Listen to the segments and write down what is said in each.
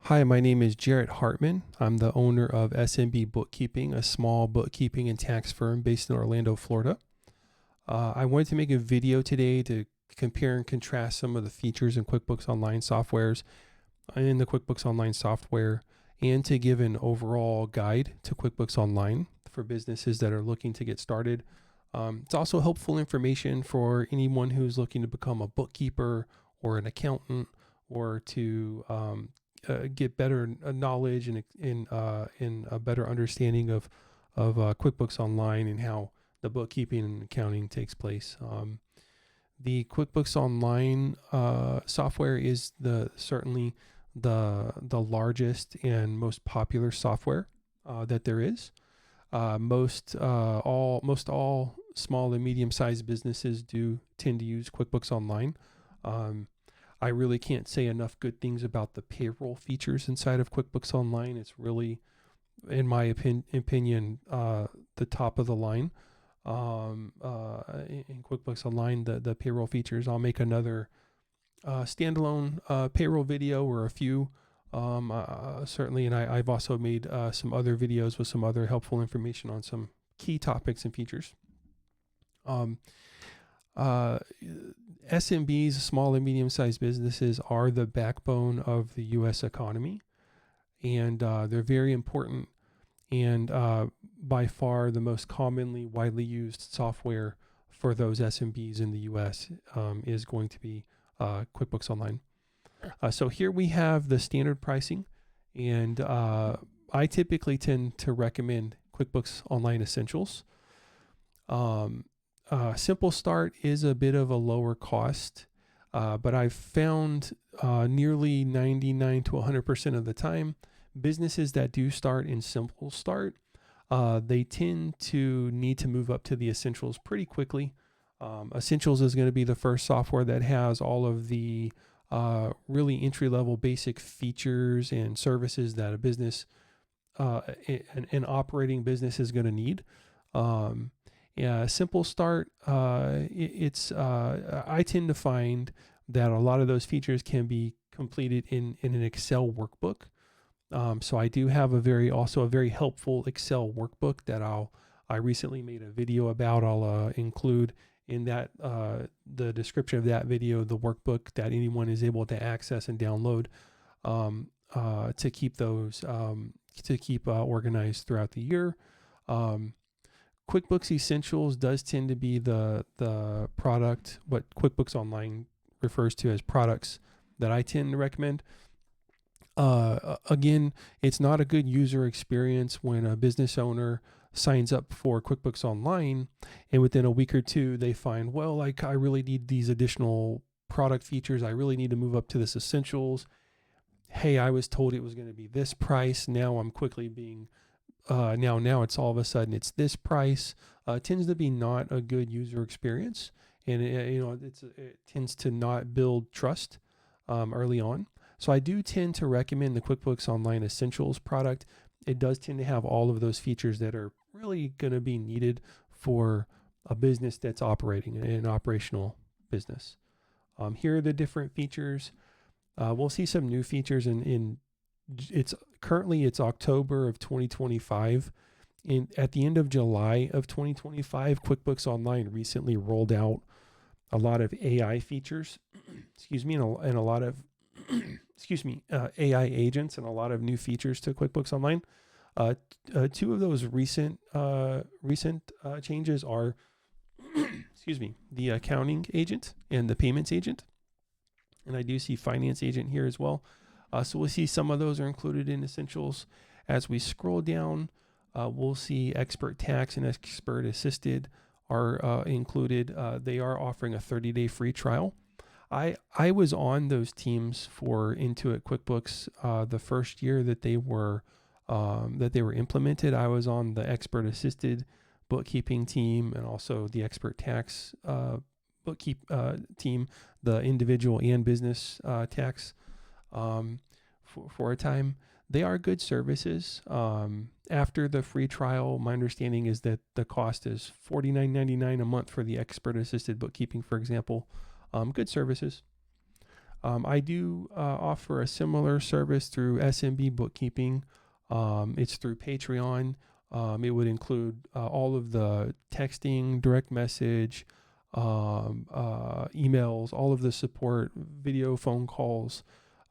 Hi, my name is Jarrett Hartman. I'm the owner of smb-bookkeeping, a small bookkeeping and tax firm based in Orlando, Florida. I wanted to make a video today to compare and contrast some of the features in QuickBooks Online softwares in the QuickBooks Online software and to give an overall guide to QuickBooks Online for businesses that are looking to get started. It's also helpful information for anyone who's looking to become a bookkeeper or an accountant or to get better knowledge and a better understanding of QuickBooks Online and how the bookkeeping and accounting takes place. The QuickBooks Online software is certainly the largest and most popular software that there is. Most all small and medium sized businesses do tend to use QuickBooks Online. I really can't say enough good things about the payroll features inside of QuickBooks Online. It's really, in my opinion, the top of the line. In QuickBooks Online, the payroll features. I'll make another standalone payroll video or a few, certainly. And I've also made some other videos with some other helpful information on some key topics and features. SMBs, small and medium-sized businesses, are the backbone of the U.S. economy, and they're very important and by far the most commonly widely used software for those SMBs in the U.S. Is going to be QuickBooks Online. So here we have the standard pricing, and I typically tend to recommend QuickBooks Online Essentials. Simple Start is a bit of a lower cost, but I've found nearly 99 to 100% of the time, businesses that do start in Simple Start, they tend to need to move up to the Essentials pretty quickly. Essentials is going to be the first software that has all of the really entry-level basic features and services that a business, an operating business is going to need. Simple Start, I tend to find that a lot of those features can be completed in an Excel workbook. So I do have a very helpful Excel workbook that I recently made a video about. I'll include in that the description of that video the workbook that anyone is able to access and download to keep those organized throughout the year. QuickBooks Essentials does tend to be the product, what QuickBooks Online refers to as products, that I tend to recommend. Again, it's not a good user experience when a business owner signs up for QuickBooks Online and within a week or two they find, well, like, I really need these additional product features. I really need to move up to this Essentials. Hey, I was told it was going to be this price. Now I'm quickly being now it's all of a sudden it's this price. It tends to be not a good user experience, and it tends to not build trust early on. So I do tend to recommend the QuickBooks Online Essentials product. It does tend to have all of those features that are really going to be needed for a business that's operating, an operational business. Here are the different features. We'll see some new features it's October of 2025. At the end of July of 2025, QuickBooks Online recently rolled out a lot of AI features, and a lot of AI agents and a lot of new features to QuickBooks Online. Two of those recent changes are, the accounting agent and the payments agent, and I do see finance agent here as well. So we'll see some of those are included in Essentials. As we scroll down, we'll see Expert Tax and Expert Assisted are included. They are offering a 30-day free trial. I was on those teams for Intuit QuickBooks the first year that they were implemented. I was on the Expert Assisted bookkeeping team and also the Expert Tax team, the individual and business tax. For a time. They are good services. After the free trial, my understanding is that the cost is $49.99 a month for the Expert Assisted Bookkeeping, for example. Good services. I do offer a similar service through SMB Bookkeeping. It's through Patreon. It would include all of the texting, direct message, emails, all of the support, video, phone calls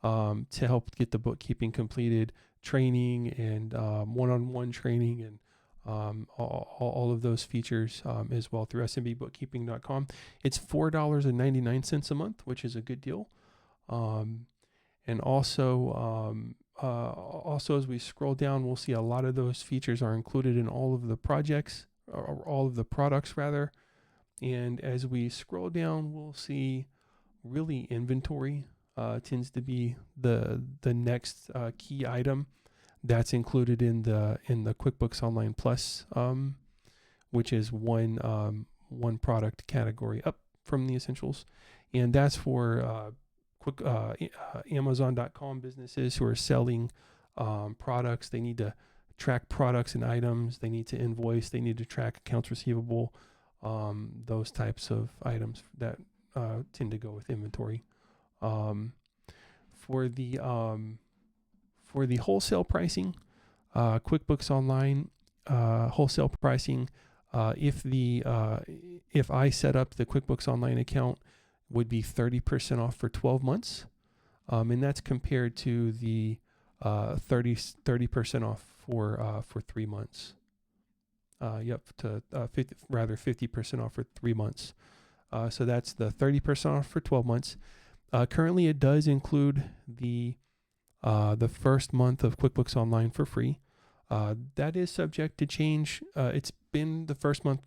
to help get the bookkeeping completed, training and one-on-one training and all of those features as well through smb-bookkeeping.com. It's $4.99 a month, which is a good deal. And also as we scroll down, we'll see a lot of those features are included in all of the projects, or all of the products rather. And as we scroll down, we'll see really inventory tends to be the next key item that's included in the QuickBooks Online Plus, which is one product category up from the essentials, and that's for Amazon.com businesses who are selling products. They need to track products and items. They need to invoice. They need to track accounts receivable. Those types of items that tend to go with inventory. For the wholesale pricing, QuickBooks Online wholesale pricing, if I set up the QuickBooks Online account, would be 30% off for 12 months, and that's compared to the 30% off for 3 months. To 50% off for 3 months. So that's the 30% off for 12 months. Currently, it does include the first month of QuickBooks Online for free. That is subject to change. It's been the first month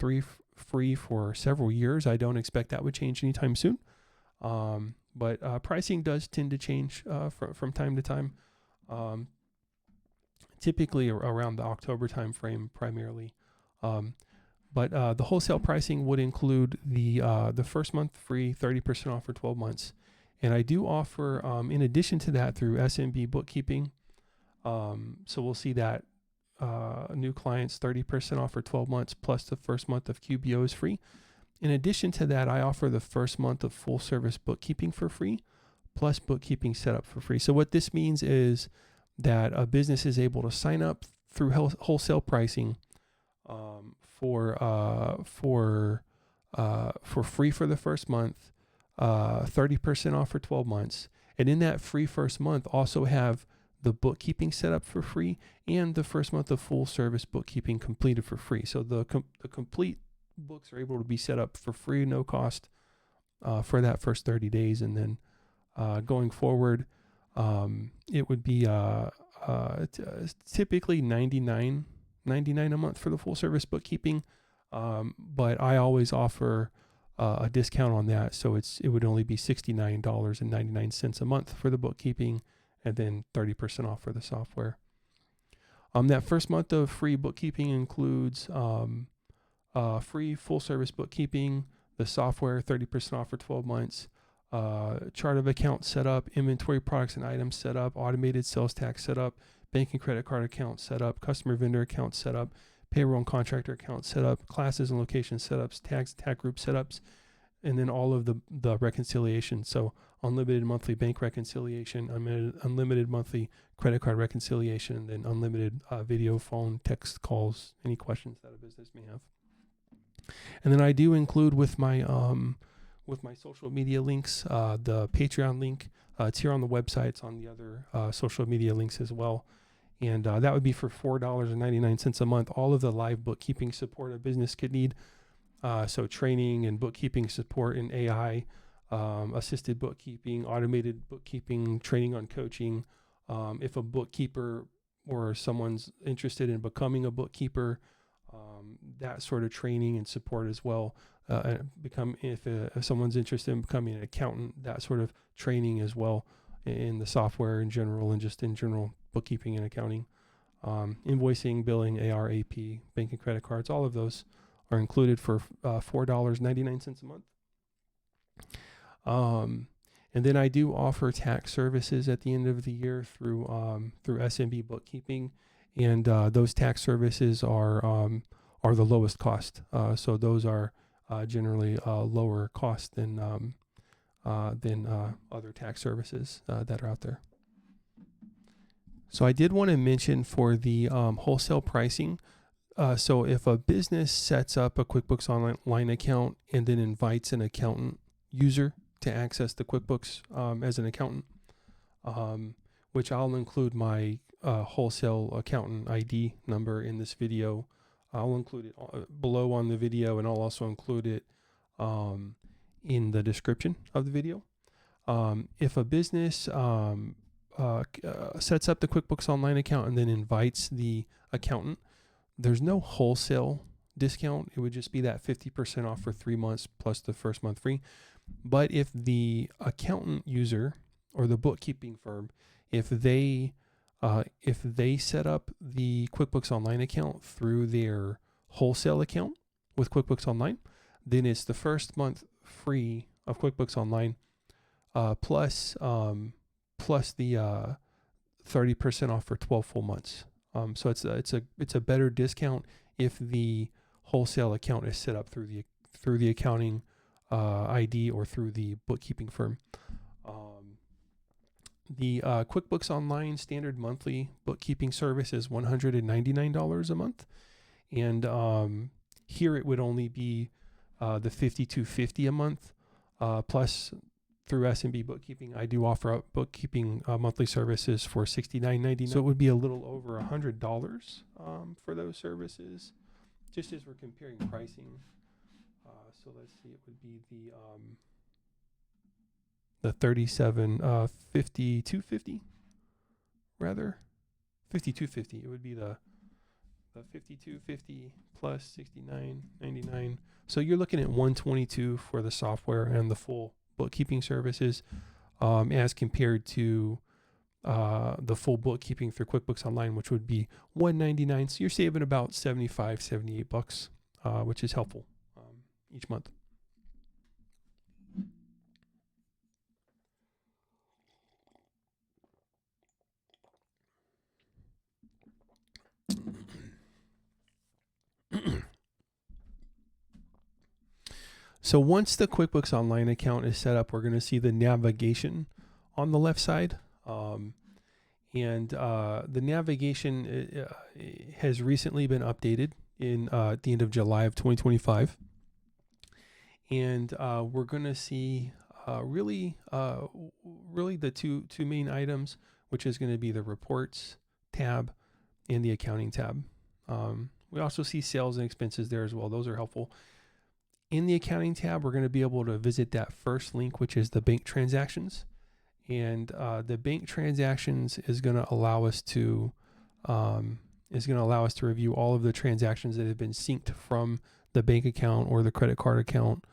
free for several years. I don't expect that would change anytime soon. But pricing does tend to change from time to time. Typically around the October time frame primarily. But the wholesale pricing would include the first month free, 30% off for 12 months. And I do offer, in addition to that, through SMB Bookkeeping. So we'll see that new clients 30% off for 12 months plus the first month of QBO is free. In addition to that, I offer the first month of full service bookkeeping for free plus bookkeeping setup for free. So what this means is that a business is able to sign up through wholesale pricing for free for the first month, 30% off for 12 months. And in that free first month, also have the bookkeeping set up for free and the first month of full service bookkeeping completed for free. So the complete books are able to be set up for free, no cost for that first 30 days. And then going forward, it would be typically $99 a month for the full service bookkeeping. But I always offer a discount on that. So it would only be $69.99 a month for the bookkeeping and then 30% off for the software. That first month of free bookkeeping includes free full service bookkeeping, the software 30% off for 12 months, chart of account setup, inventory products and items setup, automated sales tax setup, bank and credit card account setup, customer vendor account setup, payroll and contractor account setup, classes and location setups, tax tag group setups, and then all of the reconciliation. So unlimited monthly bank reconciliation, unlimited monthly credit card reconciliation, and then unlimited video, phone, text calls, any questions that a business may have. And then I do include with my social media links, the Patreon link. It's here on the website. It's on the other social media links as well. And that would be for $4.99 a month. All of the live bookkeeping support a business could need. So training and bookkeeping support in AI, assisted bookkeeping, automated bookkeeping, training on coaching. If a bookkeeper or someone's interested in becoming a bookkeeper, that sort of training and support as well. If someone's interested in becoming an accountant, that sort of training as well in the software in general and just in general bookkeeping and accounting. Invoicing, billing, AR, AP, bank and credit cards, all of those are included for $4.99 a month. And then I do offer tax services at the end of the year through SMB Bookkeeping, and those tax services are the lowest cost. So those are generally lower cost than than other tax services that are out there. So I did want to mention for the wholesale pricing. So if a business sets up a QuickBooks Online account and then invites an accountant user to access the QuickBooks as an accountant, which I'll include my wholesale accountant ID number in this video. I'll include it below on the video, and I'll also include it in the description of the video. If a business sets up the QuickBooks Online account and then invites the accountant, there's no wholesale discount. It would just be that 50% off for 3 months plus the first month free. But if the accountant user or the bookkeeping firm, if they set up the QuickBooks Online account through their wholesale account with QuickBooks Online, then it's the first month free of QuickBooks Online plus the 30% off for 12 full months. So it's a better discount if the wholesale account is set up through the accounting ID or through the bookkeeping firm. The QuickBooks Online standard monthly bookkeeping service is $199 a month, and here it would only be the $52.50 a month plus. Through SMB Bookkeeping, I do offer up bookkeeping monthly services for $69.99. So it would be a little over $100 for those services, just as we're comparing pricing. So let's see, it would be the $52.50 rather, $52.50. It would be the $52.50 plus $69.99. So you're looking at $122 for the software and the full bookkeeping services, as compared to the full bookkeeping through QuickBooks Online, which would be $199. So you're saving about $78, which is helpful each month. So once the QuickBooks Online account is set up, we're going to see the navigation on the left side. The navigation has recently been updated in at the end of July of 2025. And we're going to see really the two main items, which is going to be the reports tab and the accounting tab. We also see sales and expenses there as well. Those are helpful. In the accounting tab, we're going to be able to visit that first link, which is the bank transactions. And the bank transactions is going to allow us to review all of the transactions that have been synced from the bank account or the credit card account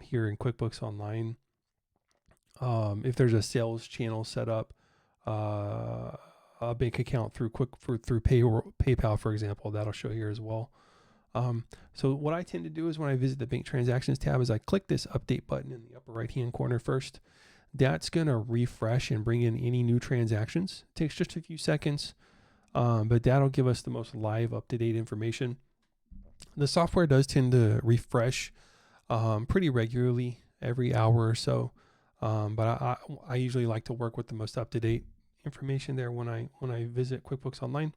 here in QuickBooks Online. If there's a sales channel set up, a bank account through PayPal, for example, that'll show here as well. So what I tend to do is when I visit the bank transactions tab is I click this update button in the upper right hand corner first. That's going to refresh and bring in any new transactions. It takes just a few seconds, but that'll give us the most live, up-to-date information. The software does tend to refresh pretty regularly, every hour or so, but I usually like to work with the most up-to-date information there when I visit QuickBooks Online.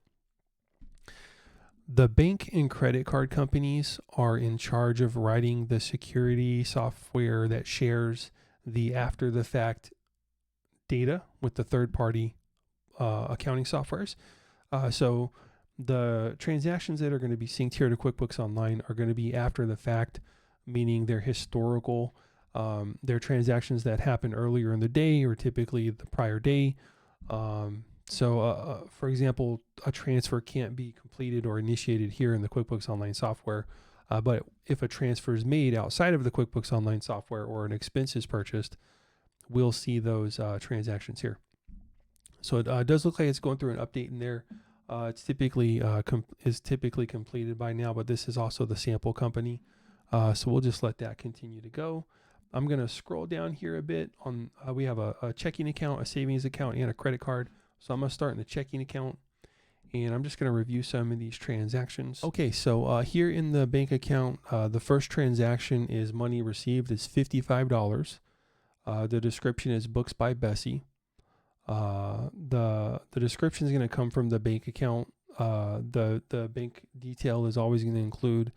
The bank and credit card companies are in charge of writing the security software that shares the after-the-fact data with the third-party accounting softwares. So the transactions that are going to be synced here to QuickBooks Online are going to be after the fact, meaning they're historical. They're transactions that happened earlier in the day or typically the prior day. So, for example, a transfer can't be completed or initiated here in the QuickBooks Online software, but if a transfer is made outside of the QuickBooks Online software or an expense is purchased, we'll see those transactions here. So it does look like it's going through an update in there. It's typically completed by now, but this is also the sample company. So we'll just let that continue to go. I'm going to scroll down here a bit. We have a checking account, a savings account, and a credit card. So I'm going to start in the checking account, and I'm just going to review some of these transactions. Okay, so here in the bank account, the first transaction is money received is $55. The description is Books by Bessie. The description is going to come from the bank account. The bank detail is always going to include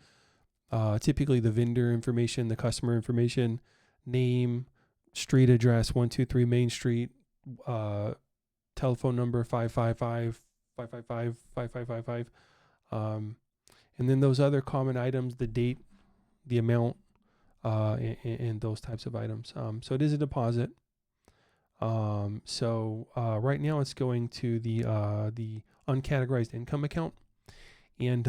typically the vendor information, the customer information, name, street address, 123 Main Street, telephone number 555-555-5555. And then those other common items, the date, the amount, and those types of items. So it is a deposit. Right now it's going to the uncategorized income account, and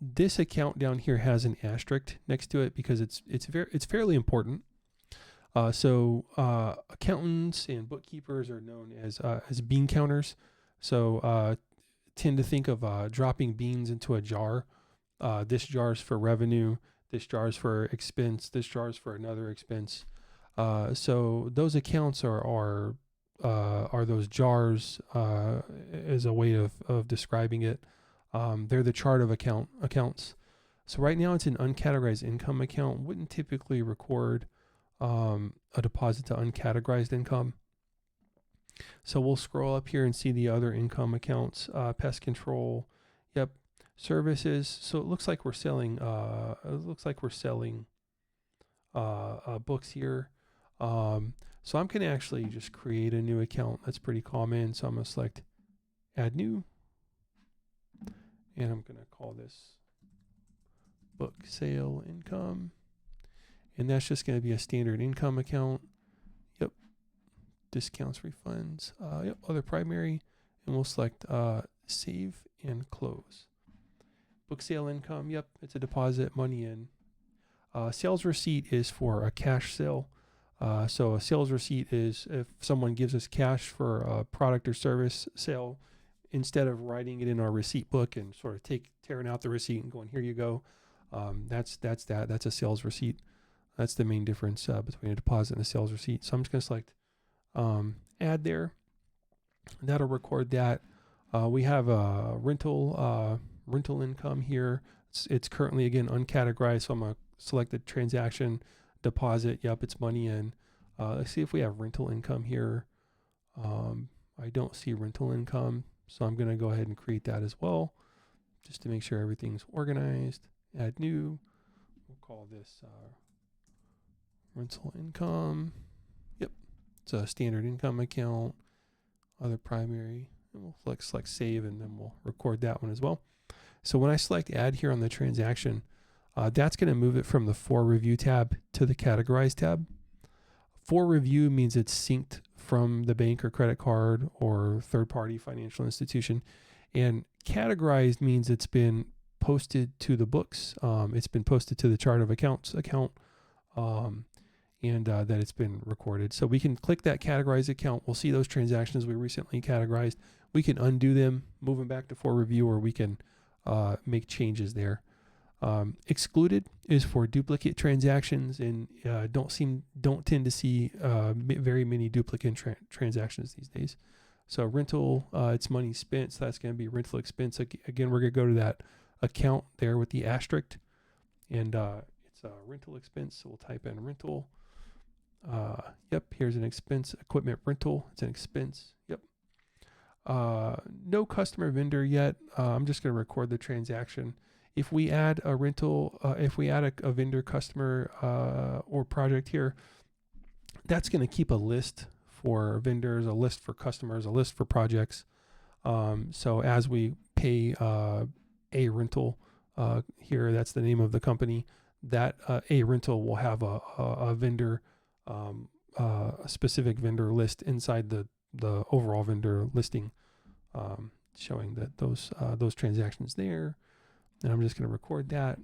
this account down here has an asterisk next to it because it's fairly important. Accountants and bookkeepers are known as bean counters. So tend to think of dropping beans into a jar. This jar is for revenue. This jar is for expense. This jar is for another expense. So those accounts are those jars as a way of describing it. They're the chart of accounts. So right now it's an uncategorized income account. Wouldn't typically record a deposit to uncategorized income. So we'll scroll up here and see the other income accounts, pest control. Yep. Services. So it looks like we're selling books here. So I'm going to actually just create a new account. That's pretty common. So I'm going to select add new, and I'm going to call this book sale income. And that's just going to be a standard income account. Yep. Discounts, refunds. Yep. Other primary. And we'll select save and close. Book sale income. Yep. It's a deposit, money in. Sales receipt is for a cash sale. So a sales receipt is if someone gives us cash for a product or service sale, instead of writing it in our receipt book and sort of tearing out the receipt and going, here you go. That's a sales receipt. That's the main difference between a deposit and a sales receipt. So I'm just going to select add there. That'll record that. We have a rental income here. It's currently, again, uncategorized. So I'm going to select the transaction deposit. Yep, it's money in. Let's see if we have rental income here. I don't see rental income. So I'm going to go ahead and create that as well, just to make sure everything's organized. Add new. We'll call this rental income. Yep. It's a standard income account. Other primary. And we'll select save, and then we'll record that one as well. So when I select add here on the transaction, that's going to move it from the for review tab to the categorize tab. For review means it's synced from the bank or credit card or third-party financial institution. And categorized means it's been posted to the books. It's been posted to the chart of accounts account, and that it's been recorded. So we can click that categorized account. We'll see those transactions we recently categorized. We can undo them, move them back to for review, or we can make changes there. Excluded is for duplicate transactions, and don't tend to see very many duplicate transactions these days. So rental, it's money spent, so that's going to be rental expense. Again, we're going to go to that account there with the asterisk, and it's a rental expense. So we'll type in rental. Yep, here's an expense, equipment rental. It's an expense. Yep. No customer vendor yet. I'm just going to record the transaction. If we add a rental, if we add a vendor, customer, or project here, that's going to keep a list for vendors, a list for customers, a list for projects. So as we pay a rental here, that's the name of the company, that a rental will have a vendor, a specific vendor list inside the overall vendor listing, showing that those transactions there. And I'm just going to record that.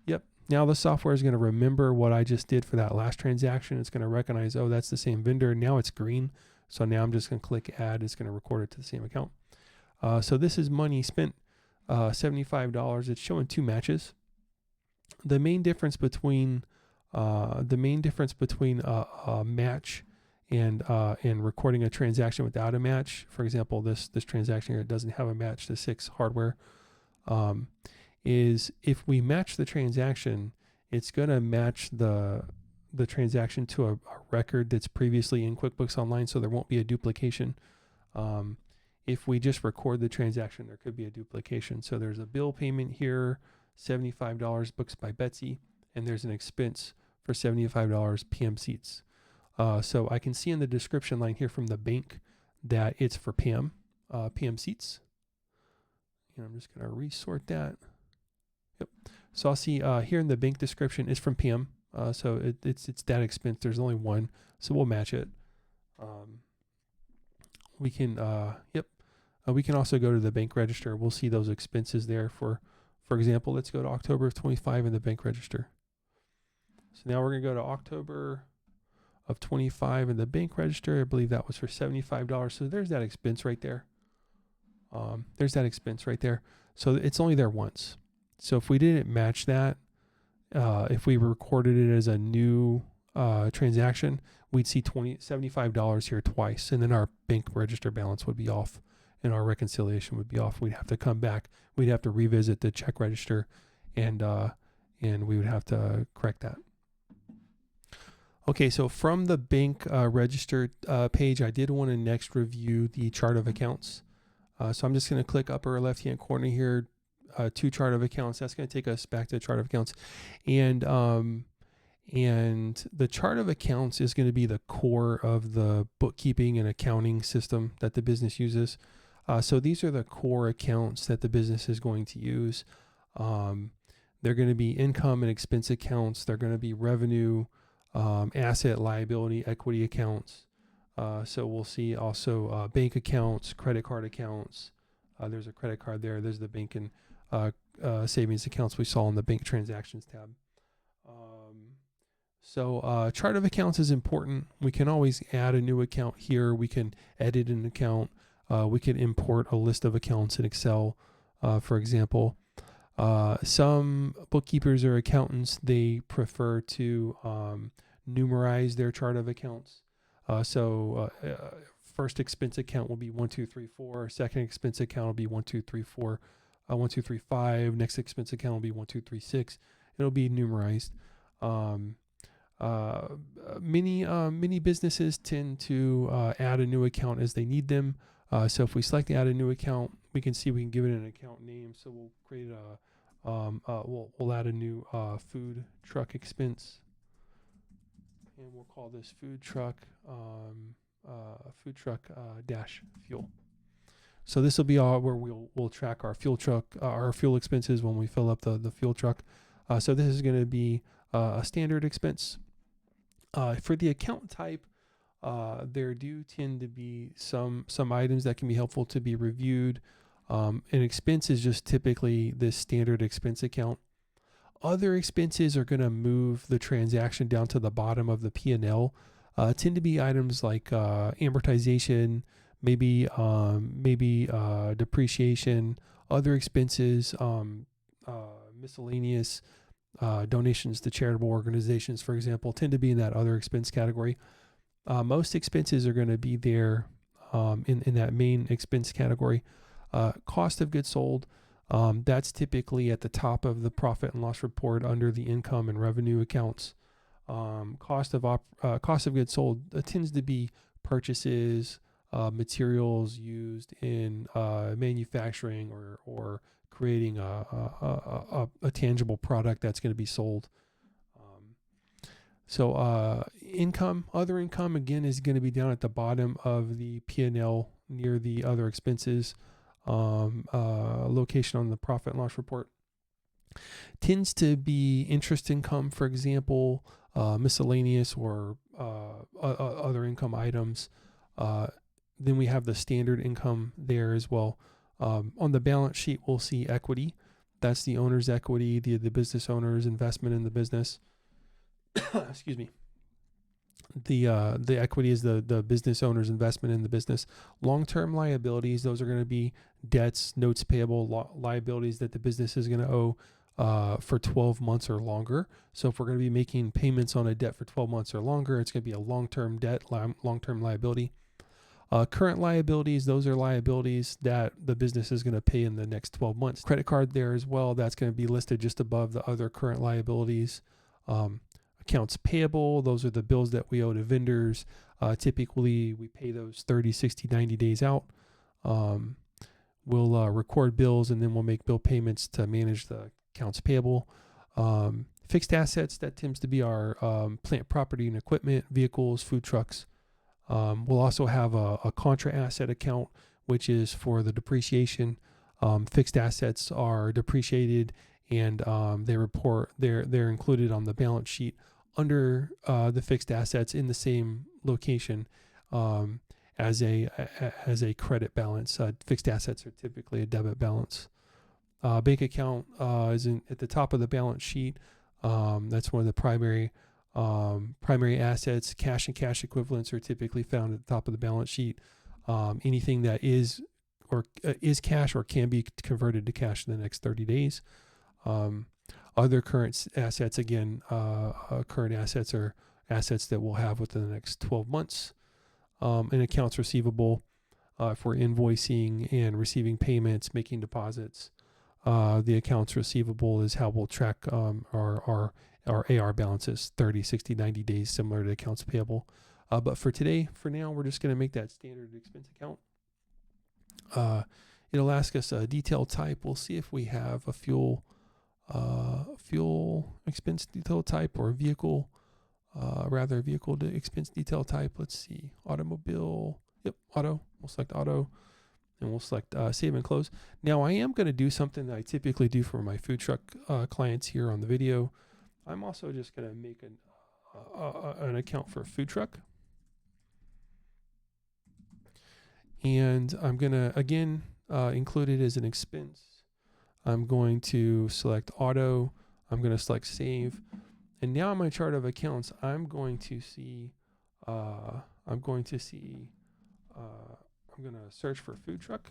Yep. Now the software is going to remember what I just did for that last transaction. It's going to recognize, oh, that's the same vendor. Now it's green. So now I'm just going to click add. It's going to record it to the same account. So this is money spent, $75. It's showing two matches. The main difference between a match and recording a transaction without a match. For example, this transaction here doesn't have a match to 6 hardware. Is if we match the transaction, it's going to match the the transaction to a record that's previously in QuickBooks Online, so there won't be a duplication. If we just record the transaction, there could be a duplication. So there's a bill payment here, $75 books by Betsy, and there's an expense for $75 PM seats. So I can see in the description line here from the bank that it's for PM seats. And I'm just going to resort that. Yep. So I'll see here in the bank description is from PM. So it's that expense. There's only one, so we'll match it. We can we can also go to the bank register. We'll see those expenses there. For example, let's go to October of 25 in the bank register. So now we're going to go to October of 25 in the bank register. I believe that was for $75. So there's that expense right there. There's that expense right there. So it's only there once. So if we didn't match that, if we recorded it as a new transaction, we'd see $75 here twice, and then our bank register balance would be off, and our reconciliation would be off. We'd have to come back. We'd have to revisit the check register, and we would have to correct that. Okay, so from the bank register page, I did want to next review the chart of accounts. So I'm just going to click upper left-hand corner here, to chart of accounts. That's going to take us back to the chart of accounts. And the chart of accounts is going to be the core of the bookkeeping and accounting system that the business uses. So these are the core accounts that the business is going to use. They're going to be income and expense accounts. They're going to be revenue, asset, liability, equity accounts. So we'll see also bank accounts, credit card accounts. There's a credit card there. There's the bank and savings accounts we saw in the bank transactions tab. So chart of accounts is important. We can always add a new account here. We can edit an account. We can import a list of accounts in Excel, for example. Some bookkeepers or accountants, they prefer to numerize their chart of accounts. First expense account will be 1, 2, 3, 4. Second expense account will be 1, 2, 3, 4. 1, 2, 3, 5. Next expense account will be 1, 2, 3, 6. It'll be numerized. Many businesses tend to add a new account as they need them. So if we select add a new account, we can see we can give it an account name. So we'll create we'll add a new food truck expense, and we'll call this food truck dash fuel. So this will be where we'll track our fuel truck, our fuel expenses when we fill up the fuel truck. So this is going to be a standard expense. For the account type, there do tend to be some items that can be helpful to be reviewed. An expense is just typically this standard expense account. Other expenses are going to move the transaction down to the bottom of the P&L. Tend to be items like amortization, maybe depreciation, other expenses, miscellaneous donations to charitable organizations, for example, tend to be in that other expense category. Most expenses are going to be there in that main expense category. Cost of goods sold, that's typically at the top of the profit and loss report under the income and revenue accounts. Cost of goods sold tends to be purchases, materials used in manufacturing or creating a tangible product that's going to be sold. So other income again is going to be down at the bottom of the P&L near the other expenses location on the profit and loss report. Tends to be interest income, for example, miscellaneous or other income items. Then we have the standard income there as well. On the balance sheet, we'll see equity. That's the owner's equity, the business owner's investment in the business. Excuse me. The equity is the business owner's investment in the business. Long-term liabilities, those are going to be debts, notes payable, liabilities that the business is going to owe for 12 months or longer. So if we're going to be making payments on a debt for 12 months or longer, it's going to be a long-term debt, long-term liability. Current liabilities, those are liabilities that the business is going to pay in the next 12 months. Credit card there as well, that's going to be listed just above the other current liabilities. Accounts payable, those are the bills that we owe to vendors. Typically, we pay those 30, 60, 90 days out. We'll record bills, and then we'll make bill payments to manage the accounts payable. Fixed assets, that tends to be our plant, property, and equipment, vehicles, food trucks. We'll also have a contra asset account, which is for the depreciation. Fixed assets are depreciated, and they're included on the balance sheet under the fixed assets in the same location as a credit balance. Fixed assets are typically a debit balance. Bank account is at the top of the balance sheet. That's one of the primary assets. Cash and cash equivalents are typically found at the top of the balance sheet. Anything that is cash or can be converted to cash in the next 30 days. Other current assets, again, current assets are assets that we'll have within the next 12 months. And accounts receivable for invoicing and receiving payments, making deposits. The accounts receivable is how we'll track our AR balances, 30, 60, 90 days, similar to accounts payable. But for now, we're just going to make that standard expense account. It'll ask us a detail type. We'll see if we have a fuel expense detail type or vehicle expense detail type. Let's see, automobile. Yep, auto. We'll select auto, and we'll select save and close. Now I am going to do something that I typically do for my food truck clients here on the video. I'm also just going to make an account for a food truck. And I'm going to, again, include it as an expense. I'm going to select auto. I'm going to select save. And now on my chart of accounts, I'm going to search for food truck.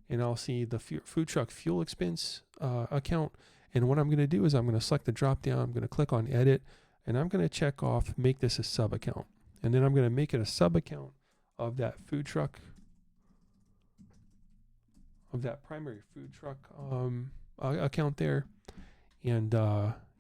And I'll see the food truck fuel expense account. And what I'm going to do is I'm going to select the drop down. I'm going to click on edit. And I'm going to check off, make this a sub account. And then I'm going to make it a sub account of that food truck, of that primary food truck account there. And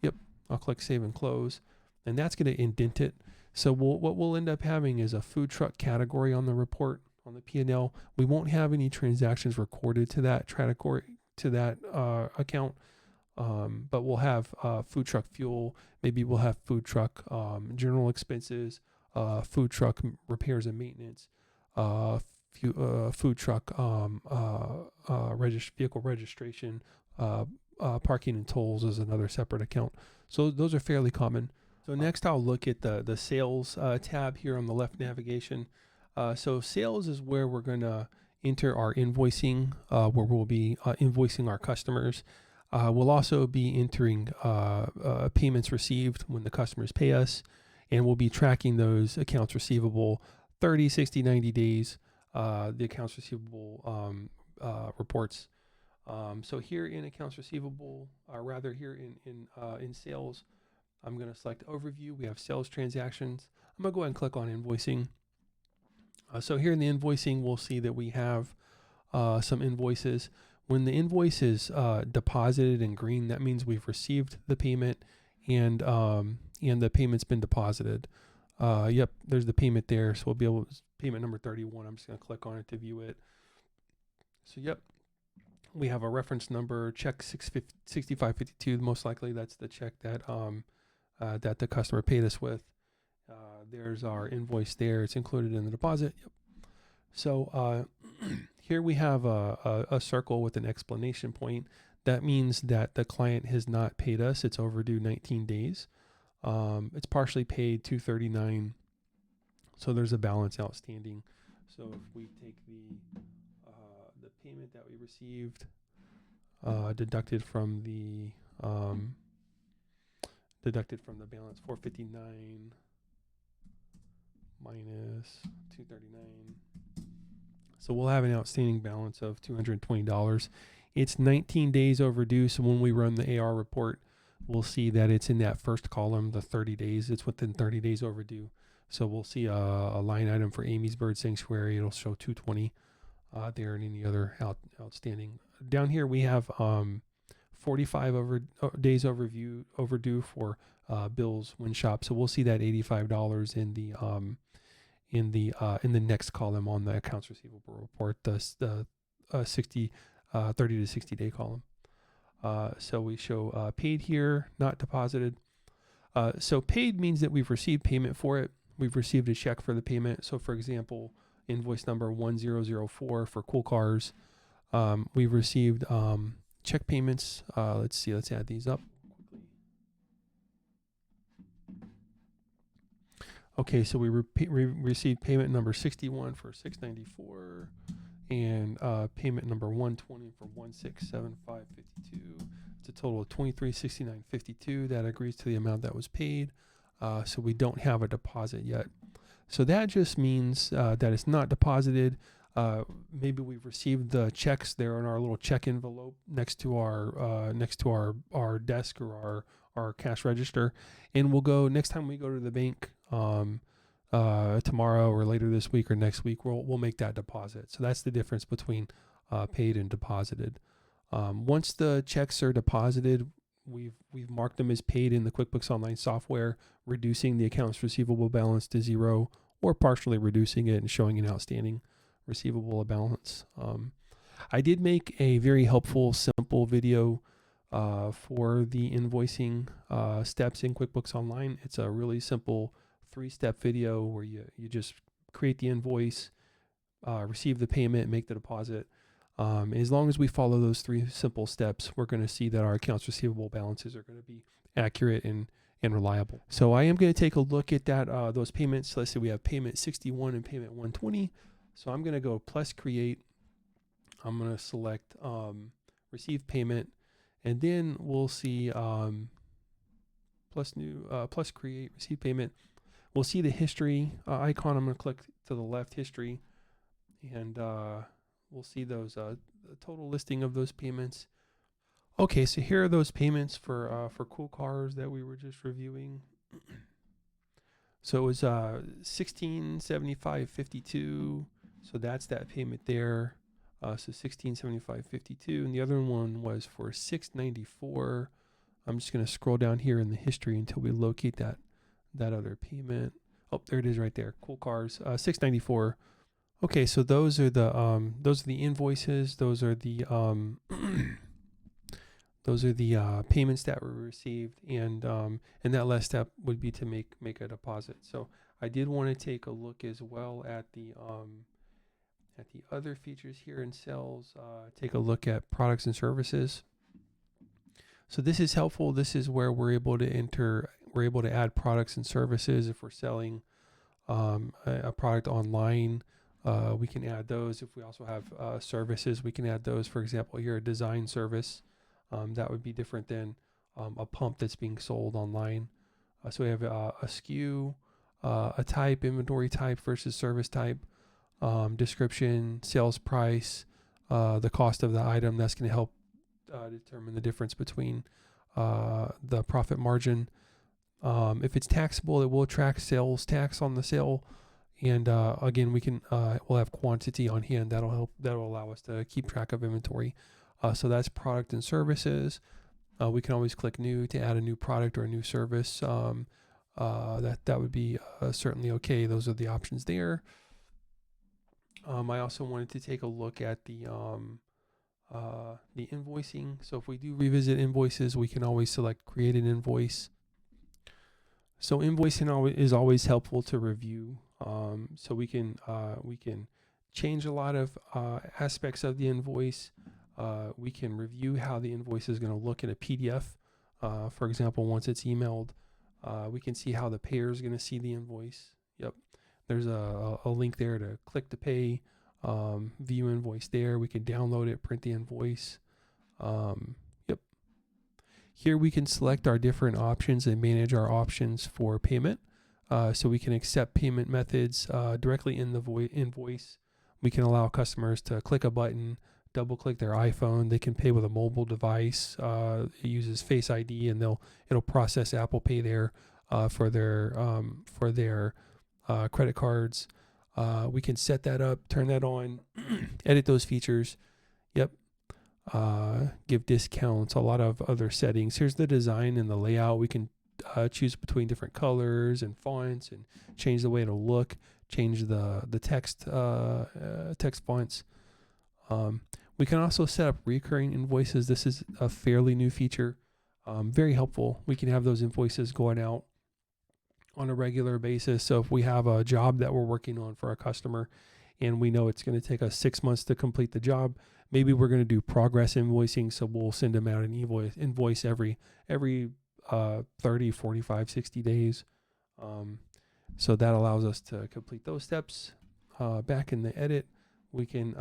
yep, I'll click save and close. And that's going to indent it. So what we'll end up having is a food truck category on the report, on the P&L. We won't have any transactions recorded to that category, to that account. But we'll have food truck fuel. Maybe we'll have food truck general expenses, food truck repairs and maintenance, food truck vehicle registration, parking and tolls is another separate account. So those are fairly common. So next I'll look at the sales tab here on the left navigation. So sales is where we're going to enter our invoicing, where we'll be invoicing our customers. We'll also be entering payments received when the customers pay us, and we'll be tracking those accounts receivable 30, 60, 90 days, the accounts receivable reports. So here in accounts receivable, or rather here in sales, I'm going to select overview. We have sales transactions. I'm going to go ahead and click on invoicing. So here in the invoicing, we'll see that we have some invoices. When the invoice is deposited in green, that means we've received the payment and the payment's been deposited. Yep, there's the payment there. So we'll be able to, payment number 31. I'm just going to click on it to view it. So yep, we have a reference number, check 6552. Most likely that's the check that that the customer paid us with. There's our invoice there. It's included in the deposit. Yep. So here we have a circle with an explanation point. That means that the client has not paid us. It's overdue 19 days. It's partially paid $239. So there's a balance outstanding. So if we take the payment that we received, deducted from the balance, 459 minus 239. So we'll have an outstanding balance of $220. It's 19 days overdue. So when we run the AR report, we'll see that it's in that first column, the 30 days. It's within 30 days overdue. So we'll see a line item for Amy's Bird Sanctuary. It'll show 220 there, and any other outstanding. Down here we have 45 days overdue for bills when shopped. So we'll see that $85 in the next column on the accounts receivable report, the 30 to 60 day column. So we show paid here, not deposited. So paid means that we've received payment for it. We've received a check for the payment. So for example, invoice number 1004 for Cool Cars. We've received check payments. Let's add these up quickly. Okay, so we received payment number 61 for 694 and payment number 120 for 1675.52. It's a total of 2369.52. That agrees to the amount that was paid. So we don't have a deposit yet. So that just means that it's not deposited. Maybe we've received the checks there in our little check envelope next to our desk or our cash register, and we'll go next time we go to the bank tomorrow or later this week or next week. We'll make that deposit. So that's the difference between paid and deposited. Once the checks are deposited, we've marked them as paid in the QuickBooks Online software, reducing the accounts receivable balance to zero or partially reducing it and showing an outstanding receivable balance. I did make a very helpful, simple video for the invoicing steps in QuickBooks Online. It's a really simple 3-step video where you just create the invoice, receive the payment, make the deposit. As long as we follow those 3 simple steps, we're going to see that our accounts receivable balances are going to be accurate and reliable. So I am going to take a look at those payments. Let's say we have payment 61 and payment 120. So I'm going to go plus create. I'm going to select receive payment, and then we'll see plus create, receive payment. We'll see the history icon. I'm going to click to the left, history, and we'll see those the total listing of those payments. Okay, so here are those payments for Cool Cars that we were just reviewing. So it was $1675.52. So that's that payment there. So $1675.52, and the other one was for $694. I'm just going to scroll down here in the history until we locate that other payment. Oh, there it is right there. Cool Cars, $694. Okay, so those are the invoices. Those are the payments that were received, and that last step would be to make a deposit. So I did want to take a look as well at the other features here in sales. Take a look at products and services. So this is helpful. This is where we're able to add products and services. If we're selling a product online, we can add those. If we also have services, we can add those. For example, here, a design service. That would be different than a pump that's being sold online. So we have a SKU, a type, inventory type versus service type, description, sales price, the cost of the item. That's going to help determine the difference between the profit margin. If it's taxable, it will track sales tax on the sale. And again, we'll have quantity on hand. That'll allow us to keep track of inventory. So that's product and services. We can always click new to add a new product or a new service. That would be certainly okay. Those are the options there. I also wanted to take a look at the invoicing. So if we do revisit invoices, we can always select create an invoice. So invoicing is always helpful to review. So we can change a lot of aspects of the invoice. We can review how the invoice is going to look in a PDF. For example, once it's emailed, we can see how the payer is going to see the invoice. Yep. There's a link there to click to pay, view invoice there. We can download it, print the invoice. Yep. Here we can select our different options and manage our options for payment. So we can accept payment methods directly in the invoice. We can allow customers to click a button, double click their iPhone. They can pay with a mobile device. It uses Face ID, and it'll process Apple Pay there for their credit cards. We can set that up, turn that on, edit those features. Yep. give discounts, a lot of other settings. Here's the design and the layout. We can choose between different colors and fonts and change the way it'll look, change the text text fonts. We can also set up recurring invoices. This is a fairly new feature, very helpful. We can have those invoices going out on a regular basis. So if we have a job that we're working on for a customer and we know it's going to take us 6 months to complete the job, maybe we're going to do progress invoicing. So we'll send them out an invoice every 30, 45, 60 days. So that allows us to complete those steps. Back in the edit, we can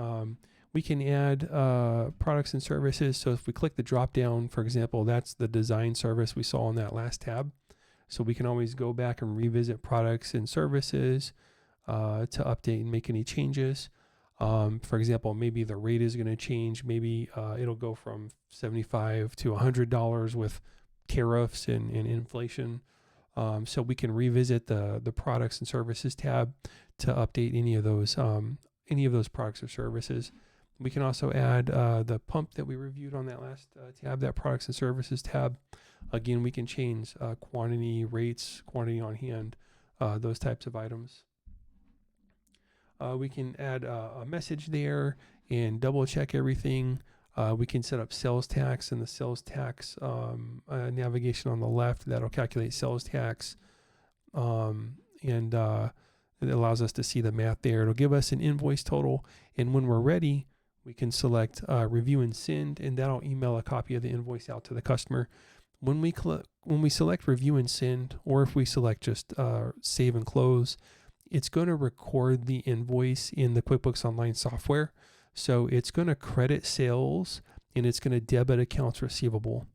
add products and services. So if we click the drop down, for example, that's the design service we saw on that last tab. So we can always go back and revisit products and services to update and make any changes. For example, maybe the rate is going to change. Maybe it'll go from $75 to $100 with tariffs and inflation. So we can revisit the products and services tab to update any of those products or services. We can also add the pump that we reviewed on that last tab, that products and services tab. Again, we can change quantity, rates, quantity on hand, those types of items. We can add a message there and double check everything. We can set up sales tax and the sales tax navigation on the left. That'll calculate sales tax. And it allows us to see the math there. It'll give us an invoice total. And when we're ready, we can select review and send, and that'll email a copy of the invoice out to the customer. When we select review and send, or if we select just save and close, it's going to record the invoice in the QuickBooks Online software. So it's going to credit sales and it's going to debit accounts receivable.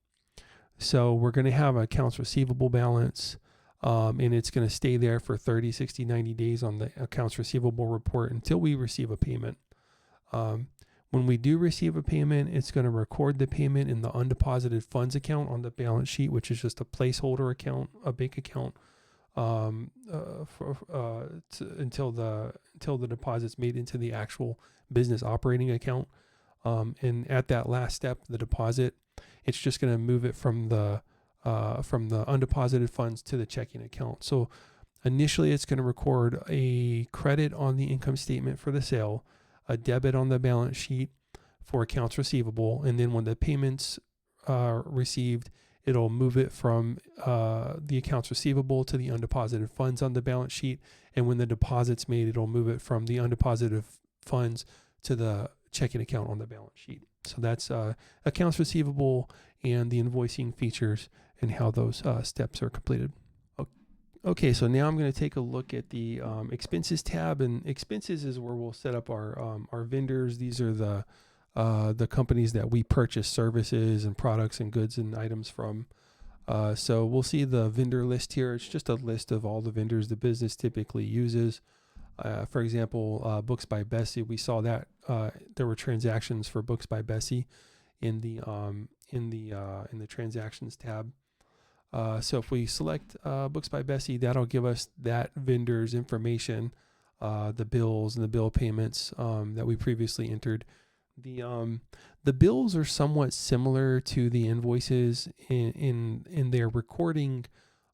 So we're going to have an accounts receivable balance, and it's going to stay there for 30, 60, 90 days on the accounts receivable report until we receive a payment. When we do receive a payment, it's going to record the payment in the undeposited funds account on the balance sheet, which is just a placeholder account, a bank account, until the deposit's made into the actual business operating account. And at that last step, the deposit, it's just going to move it from the undeposited funds to the checking account. So initially, it's going to record a credit on the income statement for the sale, a debit on the balance sheet for accounts receivable, and then when the payments are received, it'll move it from the accounts receivable to the undeposited funds on the balance sheet, and when the deposit's made, it'll move it from the undeposited funds to the checking account on the balance sheet. So that's accounts receivable and the invoicing features and how those steps are completed. Okay, so now I'm going to take a look at the expenses tab, and expenses is where we'll set up our vendors. These are the companies that we purchase services and products and goods and items from. So we'll see the vendor list here. It's just a list of all the vendors the business typically uses. For example, Books by Bessie. We saw that there were transactions for Books by Bessie in the transactions tab. So if we select Books by Bessie, that'll give us that vendor's information, the bills and the bill payments that we previously entered. The bills are somewhat similar to the invoices in their recording.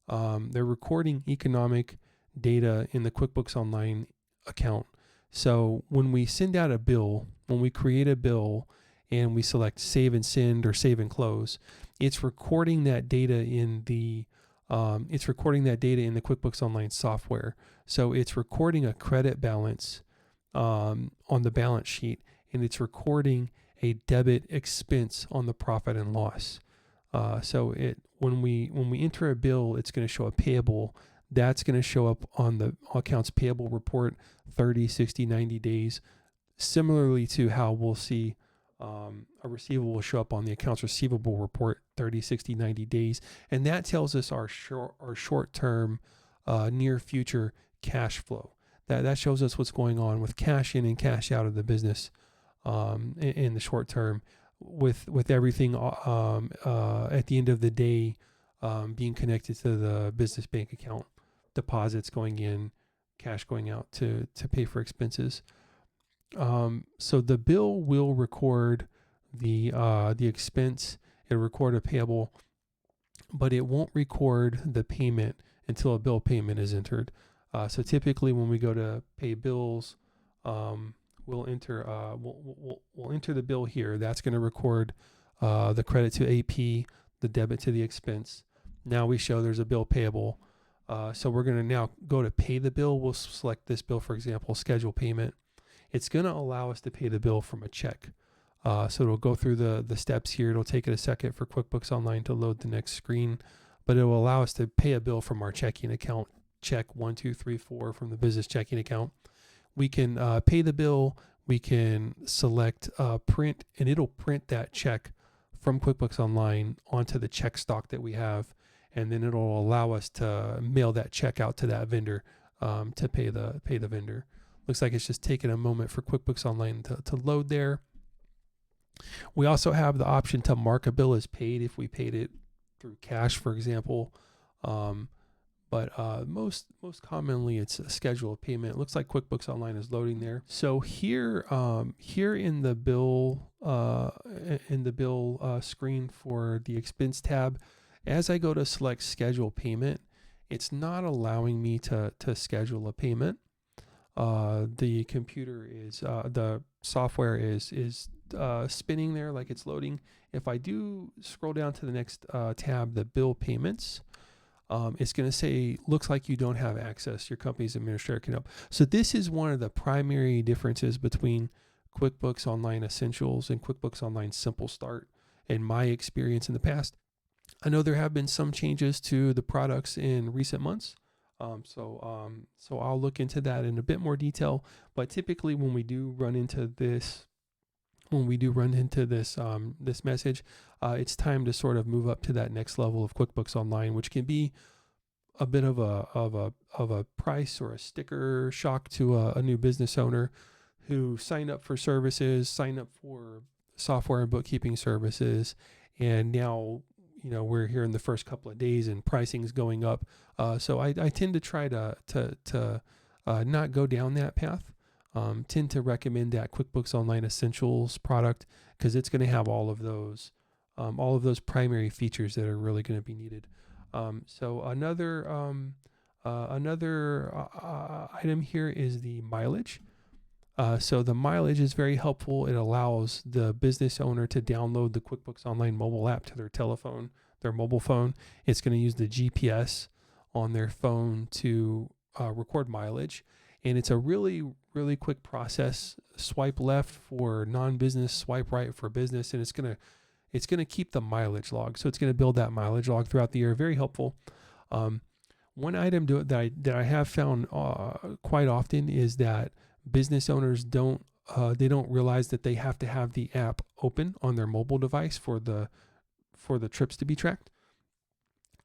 They're recording economic data in the QuickBooks Online account. So when we send out a bill, when we create a bill and we select save and send or save and close, it's recording that data in the QuickBooks Online software. So it's recording a credit balance on the balance sheet, and it's recording a debit expense on the profit and loss. So when we enter a bill, it's going to show a payable. That's going to show up on the accounts payable report 30, 60, 90 days. Similarly to how we'll see a receivable will show up on the accounts receivable report 30, 60, 90 days. And that tells us our short-term, near future cash flow. That shows us what's going on with cash in and cash out of the business in the short term, with everything at the end of the day being connected to the business bank account, deposits going in, cash going out to pay for expenses. So the bill will record the expense. It'll record a payable, but it won't record the payment until a bill payment is entered. So typically, when we go to pay bills, we'll enter we'll enter the bill here. That's going to record the credit to AP, the debit to the expense. Now we show there's a bill payable. So we're going to now go to pay the bill. We'll select this bill, for example, schedule payment. It's going to allow us to pay the bill from a check. So it'll go through the steps here. It'll take it a second for QuickBooks Online to load the next screen, but it will allow us to pay a bill from our checking account. Check 1, 2, 3, 4 from the business checking account. We can pay the bill. We can select print, and it'll print that check from QuickBooks Online onto the check stock that we have, and then it'll allow us to mail that check out to that vendor to pay the vendor. Looks like it's just taking a moment for QuickBooks Online to load there. We also have the option to mark a bill as paid if we paid it through cash, for example. But most commonly it's a schedule of payment. It looks like QuickBooks Online is loading there. So here in the bill screen for the expense tab, as I go to select schedule payment, it's not allowing me to schedule a payment. The computer is the software is spinning there like it's loading. If I do scroll down to the next tab, the bill payments, it's going to say, looks like you don't have access. Your company's administrator can help. So this is one of the primary differences between QuickBooks Online Essentials and QuickBooks Online Simple Start in my experience in the past. I know there have been some changes to the products in recent months. So I'll look into that in a bit more detail. But typically when we do run into this this message, it's time to sort of move up to that next level of QuickBooks Online, which can be a bit of a price or a sticker shock to a new business owner who signed up for services, signed up for software and bookkeeping services, and now we're here in the first couple of days and pricing is going up. So I tend to try to not go down that path. Tend to recommend that QuickBooks Online Essentials product because it's going to have all of those primary features that are really going to be needed. So another item here is the mileage. So the mileage is very helpful. It allows the business owner to download the QuickBooks Online mobile app to their mobile phone. It's going to use the GPS on their phone to record mileage. And it's a really, really quick process. Swipe left for non-business, swipe right for business, and it's gonna keep the mileage log. So it's gonna build that mileage log throughout the year. Very helpful. One item that I have found quite often is that business owners don't realize that they have to have the app open on their mobile device for the trips to be tracked.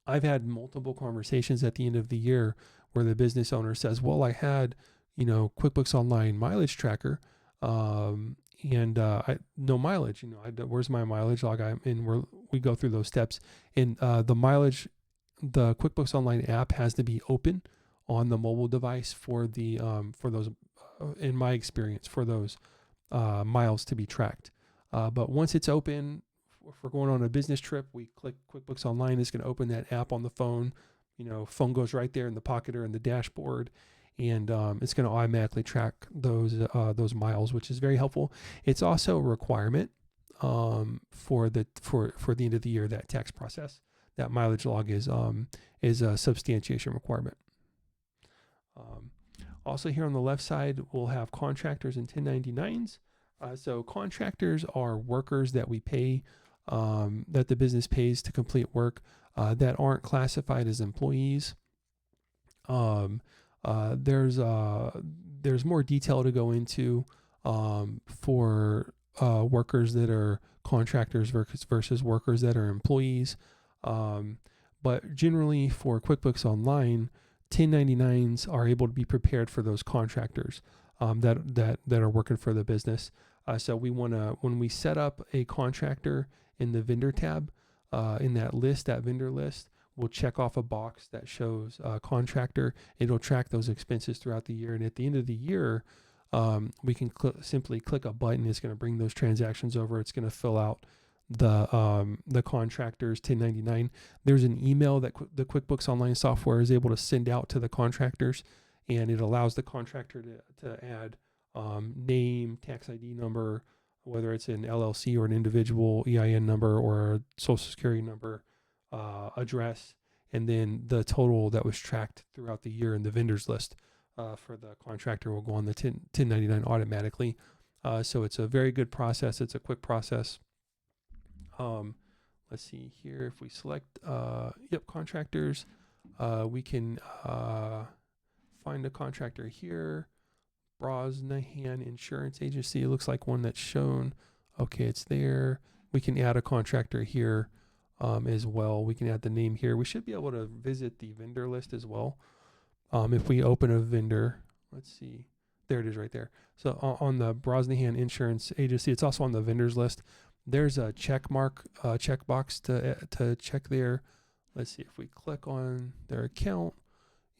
I've had multiple conversations at the end of the year where the business owner says, well, I had, QuickBooks Online mileage tracker, and no mileage, where's my mileage log? We go through those steps, and the QuickBooks Online app has to be open on the mobile device for those, in my experience, for those miles to be tracked. But once it's open, if we're going on a business trip, we click QuickBooks Online. It's going to open that app on the phone. Phone goes right there in the pocket or in the dashboard, and it's going to automatically track those miles, which is very helpful. It's also a requirement for the end of the year, that tax process. That mileage log is a substantiation requirement. Also here on the left side, we'll have contractors and 1099s. So contractors are workers that we pay, that the business pays to complete work that aren't classified as employees. There's more detail to go into for workers that are contractors versus workers that are employees. But generally for QuickBooks Online, 1099s are able to be prepared for those contractors that are working for the business. So we want to, when we set up a contractor in the vendor tab, in that vendor list, we'll check off a box that shows contractor. It'll track those expenses throughout the year. And at the end of the year, we can simply click a button. It's going to bring those transactions over. It's going to fill out the contractor's 1099. There's an email that the QuickBooks Online software is able to send out to the contractors, and it allows the contractor to add name, tax ID number, whether it's an LLC or an individual EIN number or a social security number, address, and then the total that was tracked throughout the year in the vendors list for the contractor will go on the 1099 automatically. So it's a very good process. It's a quick process. Let's see here. If we select, contractors, we can find a contractor here. Brosnahan Insurance Agency. It looks like one that's shown. Okay, it's there. We can add a contractor here as well. We can add the name here. We should be able to visit the vendor list as well. If we open a vendor, let's see. There it is right there. So on the Brosnahan Insurance Agency, it's also on the vendors list. There's a checkbox to check there. Let's see if we click on their account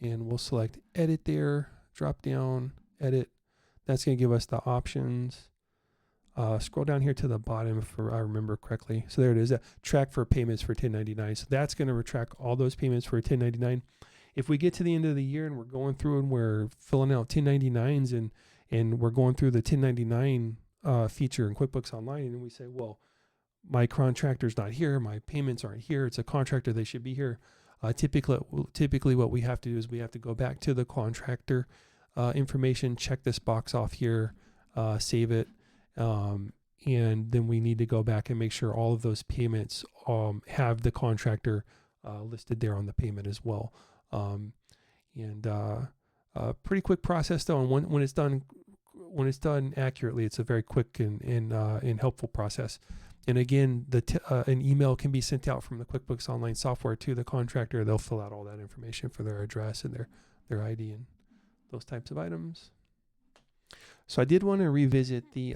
and we'll select edit there, drop down, edit. That's going to give us the options. Scroll down here to the bottom if I remember correctly. So there it is, track for payments for 1099. So that's going to track all those payments for 1099. If we get to the end of the year and we're going through and we're filling out 1099s and we're going through the 1099 feature in QuickBooks Online, and we say, well, my contractor's not here, my payments aren't here, it's a contractor, they should be here. Typically what we have to do is we have to go back to the contractor information, check this box off here, save it, and then we need to go back and make sure all of those payments have the contractor listed there on the payment as well. Pretty quick process though, and when it's done accurately, it's a very quick and helpful process. And again, an email can be sent out from the QuickBooks Online software to the contractor. They'll fill out all that information for their address and their ID and those types of items. So I did want to revisit the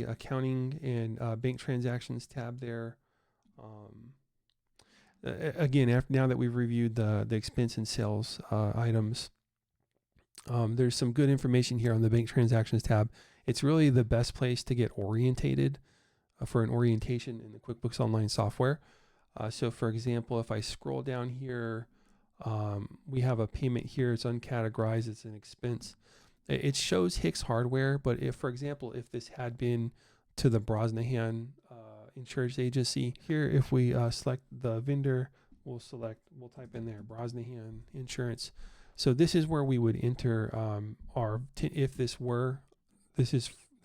accounting and bank transactions tab there. Again, now that we've reviewed the expense and sales items, there's some good information here on the bank transactions tab. It's really the best place to get orientated for an orientation in the QuickBooks Online software. So for example, if I scroll down here, we have a payment here. It's uncategorized. It's an expense. It shows Hicks Hardware, but if, for example, if this had been to the Brosnahan Insurance Agency, here if we select the vendor, we'll type in there Brosnahan Insurance. So this is where we would enter if this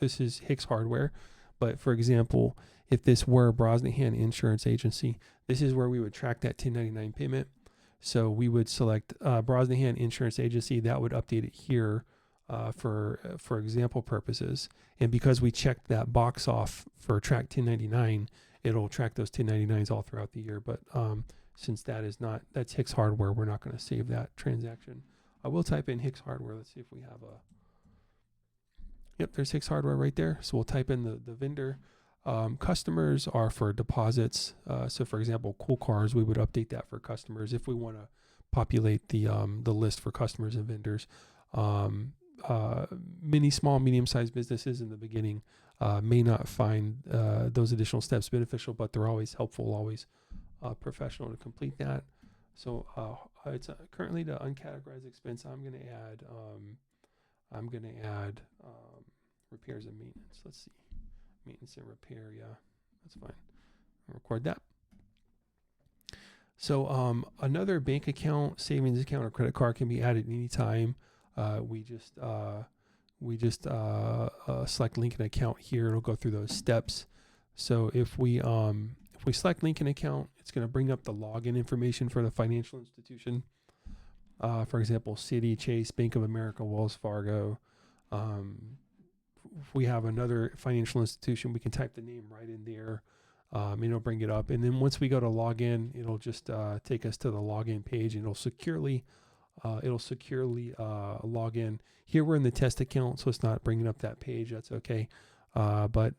is Hicks Hardware, but for example, if this were Brosnahan Insurance Agency, this is where we would track that 1099 payment. So we would select Brosnahan Insurance Agency. That would update it here for example purposes. And because we checked that box off for track 1099, it'll track those 1099s all throughout the year. But since that's Hicks Hardware, we're not going to save that transaction. I will type in Hicks Hardware. Let's see if we have yep, there's Hicks Hardware right there. So we'll type in the vendor. Customers are for deposits. So for example, Cool Cars, we would update that for customers if we want to populate the list for customers and vendors. Many small, medium-sized businesses in the beginning may not find those additional steps beneficial, but they're always helpful, always professional to complete that. So it's currently the uncategorized expense. I'm going to add repairs and maintenance. Let's see, maintenance and repair. Yeah, that's fine. I'll record that. So another bank account, savings account, or credit card can be added anytime. We just select link an account here. It'll go through those steps. So if we select link an account, it's going to bring up the login information for the financial institution. For example, Citi, Chase, Bank of America, Wells Fargo. If we have another financial institution, we can type the name right in there. And it'll bring it up. And then once we go to login, it'll just take us to the login page, and it'll securely log in. Here we're in the test account, so it's not bringing up that page. That's okay. But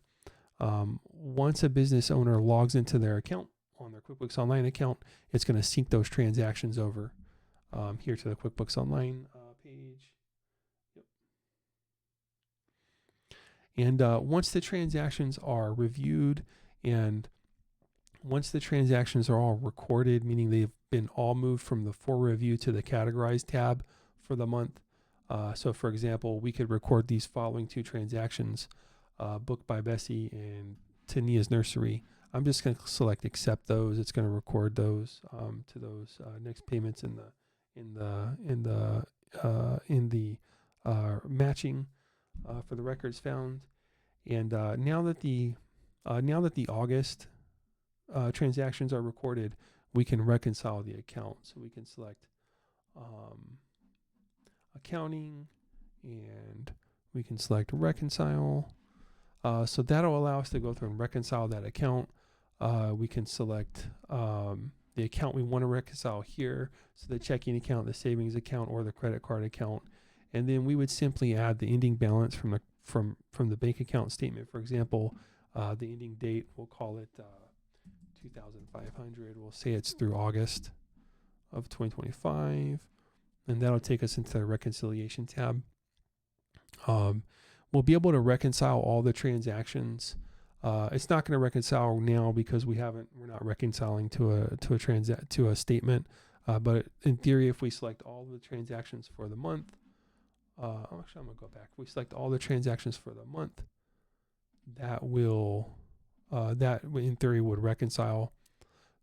once a business owner logs into their account on their QuickBooks Online account, it's going to sync those transactions over here to the QuickBooks Online page. Yep. And once the transactions are reviewed and once the transactions are all recorded, meaning they've been all moved from the for review to the categorized tab for the month. So for example, we could record these following 2 transactions, booked by Bessie and Tania's nursery. I'm just going to select accept those. It's going to record those to those next payments in the matching for the records found. And now that the August transactions are recorded, we can reconcile the account. So we can select accounting, and we can select reconcile. So that'll allow us to go through and reconcile that account. We can select the account we want to reconcile here, so the checking account, the savings account, or the credit card account, and then we would simply add the ending balance from the bank account statement. For example, the ending date, we'll call it 2,500. We'll say it's through August of 2025, and that'll take us into the reconciliation tab. We'll be able to reconcile all the transactions. It's not going to reconcile now because we're not reconciling to a statement. But in theory, if we select all the transactions for the month, actually I'm gonna go back. If we select all the transactions for the month, that in theory would reconcile.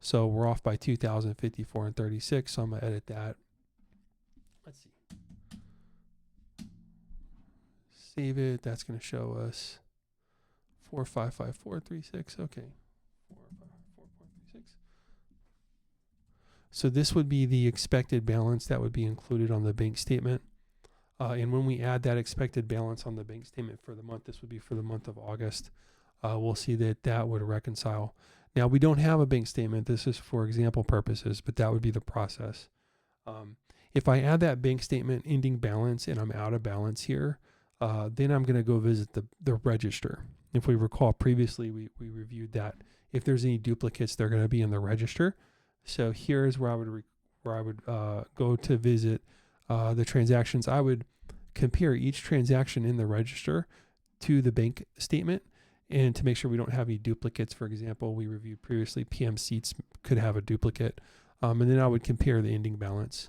So we're off by 2,054 and 36. So I'm gonna edit that. Let's see. Save it. That's going to show us 455436. Okay. 4554.36. So this would be the expected balance that would be included on the bank statement. And when we add that expected balance on the bank statement for the month, this would be for the month of August. We'll see that would reconcile. Now, we don't have a bank statement. This is for example purposes, but that would be the process. If I add that bank statement ending balance and I'm out of balance here, then I'm going to go visit the register. If we recall previously, we reviewed that. If there's any duplicates, they're going to be in the register. So here's where I would go to visit the transactions. I would compare each transaction in the register to the bank statement, and to make sure we don't have any duplicates. For example, we reviewed previously PM seats could have a duplicate, and then I would compare the ending balance.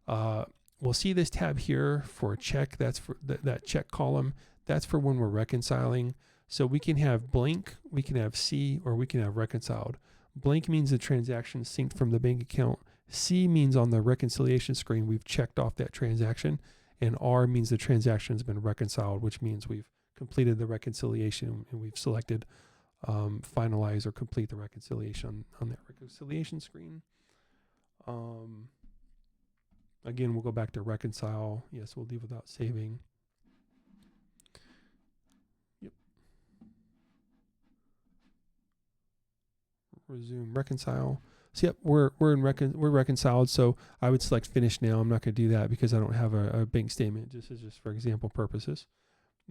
We'll see this tab here for a check. That's for that check column. That's for when we're reconciling. So we can have blank, we can have C, or we can have reconciled. Blank means the transaction synced from the bank account. C means on the reconciliation screen we've checked off that transaction. And R means the transaction has been reconciled, which means we've completed the reconciliation and we've selected finalize or complete the reconciliation on that reconciliation screen. Again, we'll go back to reconcile. Yes, we'll leave without saving. Yep. Resume reconcile. So yep, we're reconciled. So I would select finish now. I'm not going to do that because I don't have a bank statement. This is just for example purposes.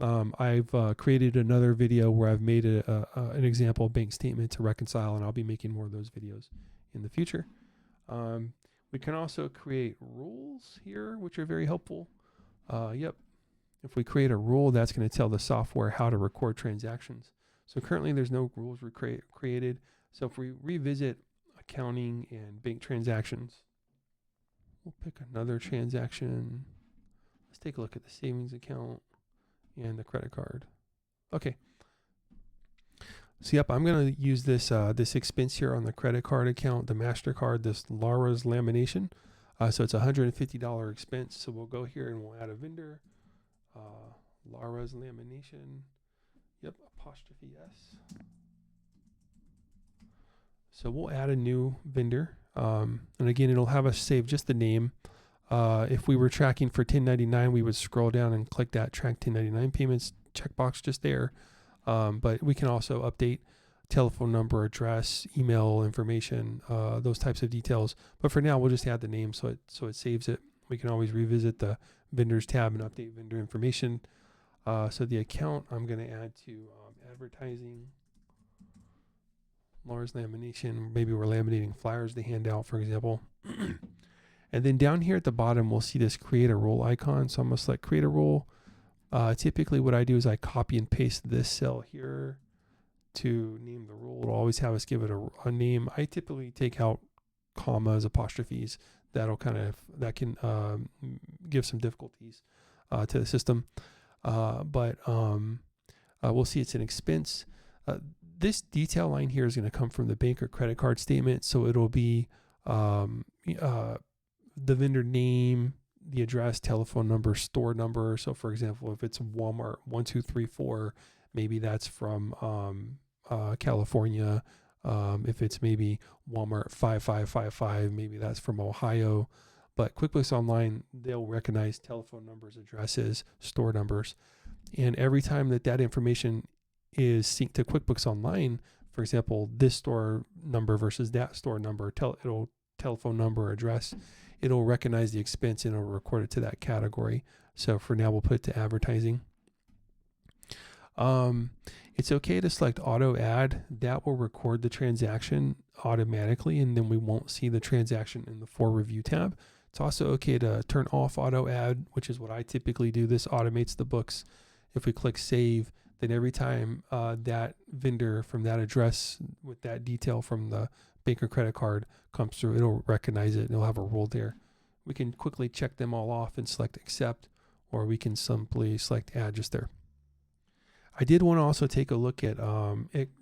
I've created another video where I've made an example bank statement to reconcile, and I'll be making more of those videos in the future. We can also create rules here, which are very helpful. Yep. If we create a rule, that's going to tell the software how to record transactions. So currently there's no rules created. So if we revisit accounting and bank transactions, we'll pick another transaction. Let's take a look at the savings account and the credit card. Okay. So yep, I'm going to use this this expense here on the credit card account, the MasterCard, this Laura's lamination. So it's a $150 expense. So we'll go here and we'll add a vendor, Laura's lamination. Yep, apostrophe S. So we'll add a new vendor. And again, it'll have us save just the name. If we were tracking for 1099, we would scroll down and click that track 1099 payments checkbox just there. But we can also update telephone number, address, email information, those types of details. But for now, we'll just add the name so it saves it. We can always revisit the vendors tab and update vendor information. So the account I'm going to add to advertising, Laura's lamination. Maybe we're laminating flyers to hand out, for example. And then down here at the bottom, we'll see this create a role icon. So I'm going to select create a role. Typically what I do is I copy and paste this cell here to name the rule. It'll always have us give it a name. I typically take out commas, apostrophes. That can give some difficulties to the system. But we'll see it's an expense. This detail line here is going to come from the bank or credit card statement. So it'll be the vendor name, the address, telephone number, store number. So for example, if it's Walmart 1234, maybe that's from California. If it's maybe Walmart 5555, maybe that's from Ohio. But QuickBooks Online, they'll recognize telephone numbers, addresses, store numbers. And every time that information is synced to QuickBooks Online, for example, this store number versus that store number, it'll telephone number, address, it'll recognize the expense and it'll record it to that category. So for now, we'll put it to advertising. It's okay to select auto add. That will record the transaction automatically, and then we won't see the transaction in the for review tab. It's also okay to turn off auto add, which is what I typically do. This automates the books. If we click save, then every time that vendor from that address with that detail from the bank or credit card comes through, it'll recognize it and it'll have a rule there. We can quickly check them all off and select accept, or we can simply select add just there. I did want to also take a look at